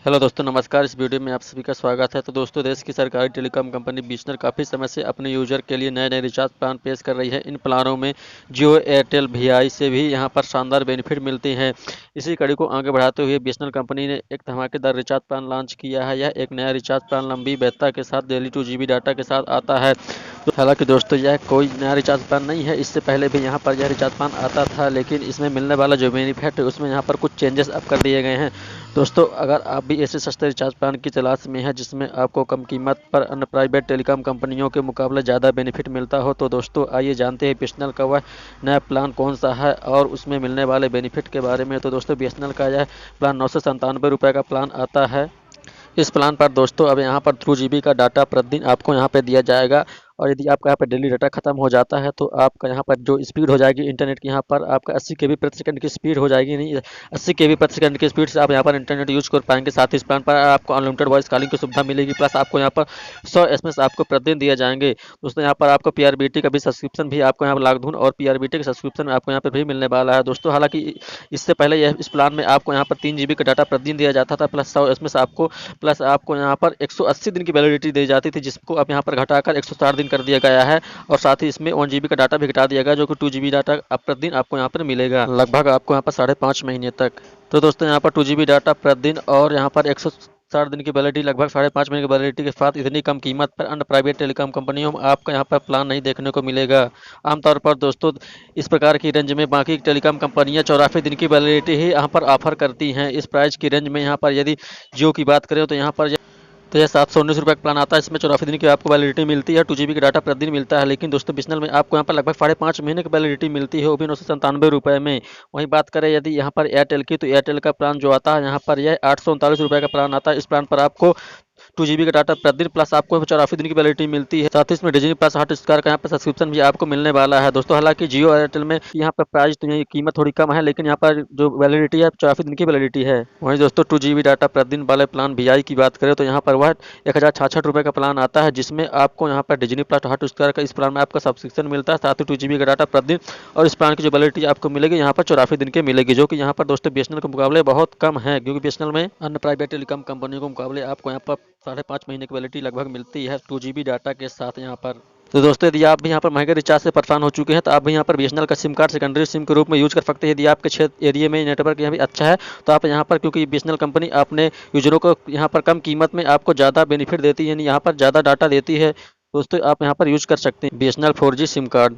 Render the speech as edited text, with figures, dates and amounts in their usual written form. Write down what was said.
Hello दोस्तों, नमस्कार। इस वीडियो में आप सभी का स्वागत है। तो दोस्तों, देश की सरकारी टेलीकॉम कंपनी बीएसएनएल काफ़ी समय से अपने यूजर के लिए नए नए रिचार्ज प्लान पेश कर रही है। इन प्लानों में जियो, एयरटेल, वीआई से भी यहां पर शानदार बेनिफिट मिलते हैं। इसी कड़ी को आगे बढ़ाते हुए बीएसएनएल कंपनी ने एक धमाकेदार रिचार्ज प्लान लॉन्च किया है। यह एक नया रिचार्ज प्लान लंबी वैधता के साथ डेली 2 GB डाटा के साथ आता है। तो हालांकि दोस्तों, यह कोई नया रिचार्ज प्लान नहीं है। इससे पहले भी यहाँ पर यह रिचार्ज प्लान आता था, लेकिन इसमें मिलने वाला जो बेनिफिट है उसमें यहाँ पर कुछ चेंजेस अब कर दिए गए हैं। दोस्तों, अगर आप भी ऐसे सस्ते रिचार्ज प्लान की तलाश में हैं जिसमें आपको कम कीमत पर अन्य प्राइवेट टेलीकॉम कंपनियों के मुकाबले ज़्यादा बेनिफिट मिलता हो, तो दोस्तों आइए जानते हैं बीएसएनएल का वह नया प्लान कौन सा है और उसमें मिलने वाले बेनिफिट के बारे में। तो दोस्तों, बीएसएनएल का यह प्लान 997 रुपये का प्लान आता है। इस प्लान पर दोस्तों अब यहाँ पर 2 GB का डाटा प्रतिदिन आपको यहाँ पे दिया जाएगा। और यदि आपका यहाँ पर डेली डाटा खत्म हो जाता है तो आपका यहाँ पर जो स्पीड हो जाएगी इंटरनेट की, यहाँ पर आपका 80 KB प्रति सेकंड की स्पीड हो जाएगी। नहीं, 80 KB प्रति सेकंड की स्पीड से आप यहाँ पर इंटरनेट यूज कर पाएंगे। साथ ही इस प्लान पर आपको अनलिमिटेड वॉइस कॉलिंग की सुविधा मिलेगी। प्लस आपको यहाँ पर 100 SMS आपको प्रतिदिन दिए जाएंगे। दोस्तों, यहाँ पर आपको पीआरबीटी का भी सब्सक्रिप्शन भी आपको यहाँ पर लाखधून और पीआरबीटी के सब्सक्रिप्शन आपको यहाँ पर भी मिलने वाला है। दोस्तों, हालांकि इससे पहले यह इस प्लान में आपको यहाँ पर 3 GB का डाटा प्रतिदिन दिया जाता था, प्लस 100 SMS आपको, प्लस आपको यहाँ पर 180 दिन की वैलिडिटी दी जाती थी, जिसको अब यहाँ पर घटाकर 160 दिन कर दिया गया है। और साथ ही इसमें 1 GB का डाटा भी घटा दिया गया, जो कि 2 GB डाटा अब प्रतिदिन आपको यहाँ पर मिलेगा, लगभग आपको यहाँ पर 5.5 महीने तक। तो दोस्तों, यहाँ पर 2 GB डाटा प्रतिदिन और यहाँ पर 160 दिन की वैलिडिटी, लगभग 5.5 महीने की वैलिडिटी के साथ इतनी कम कीमत पर अन्य प्राइवेट टेलीकॉम कंपनियों में आपका यहाँ पर प्लान नहीं देखने को मिलेगा। आमतौर पर दोस्तों, इस प्रकार की रेंज में बाकी टेलीकॉम कंपनियां 84 दिन की वैलिडिटी ही यहाँ पर ऑफर करती हैं। इस प्राइस की रेंज में यहाँ पर यदि जियो की बात करें तो यहाँ पर तो यह 719 रुपये का प्लान आता है। इसमें 84 दिन की आपको वैलिडिटी मिलती है, 2 GB का डाटा प्रतिदिन मिलता है। लेकिन दोस्तों, बीएसएनएल में आपको यहाँ पर लगभग 5.5 महीने की वैलिडिटी मिलती है, वो भी 997 रुपये में। वहीं बात करें यदि यहाँ पर एयरटेल की, तो एयरटेल का प्लान जो आता है यहाँ पर यह 839 रुपये का प्लान आता है। इस प्लान पर आपको 2 GB का डाटा प्रतिदिन प्लस आपको 84 दिन की वैलिडिटी मिलती है। साथ ही इसमें डिज्नी प्लस हॉटस्टार का यहाँ पर सब्सक्रिप्शन भी आपको मिलने वाला है। दोस्तों, हालांकि जियो और एयरटेल में यहाँ पर प्राइस तो यही कीमत थोड़ी कम है, लेकिन यहाँ पर जो वैलिडिटी है 84 दिन की वैलिडिटी है। वहीं दोस्तों, 2 GB डाटा प्रतिदिन वाले प्लान वीआई की बात करें तो यहाँ पर वह 1066 रुपये का प्लान आता है, जिसमें आपको यहाँ पर डिज्नी प्लस हॉटस्टार का इस प्लान में आपका सब्सक्रिप्शन मिलता है। साथ ही 2 GB का डाटा प्रतिदिन और इस प्लान की जो वैलिडिटी आपको मिलेगी यहाँ पर 84 दिन की मिलेगी, जो कि यहाँ पर दोस्तों बीएसएनएल के मुकाबले बहुत कम है, क्योंकि बीएसएनएल में अन्य प्राइवेट टेलीकॉम कंपनियों के मुकाबले आपको यहाँ पर 5.5 महीने की वैलिडिटी लगभग मिलती है 2 GB डाटा के साथ यहाँ पर। तो दोस्तों, यदि आप भी यहाँ पर महंगे रिचार्ज से परेशान हो चुके हैं तो आप भी यहाँ पर बीएसएनएल का सिम कार्ड सेकेंडरी सिम के रूप में यूज कर सकते हैं। यदि आपके क्षेत्र एरिया में नेटवर्क यहाँ भी अच्छा है तो आप यहाँ पर, क्योंकि बीएसएनएल कंपनी अपने यूजरों को यहाँ पर कम कीमत में आपको ज़्यादा बेनिफिट देती है, यानी यहाँ पर ज़्यादा डाटा देती है। दोस्तों, आप यहाँ पर यूज कर सकते हैं बीएसएनएल 4G सिम कार्ड।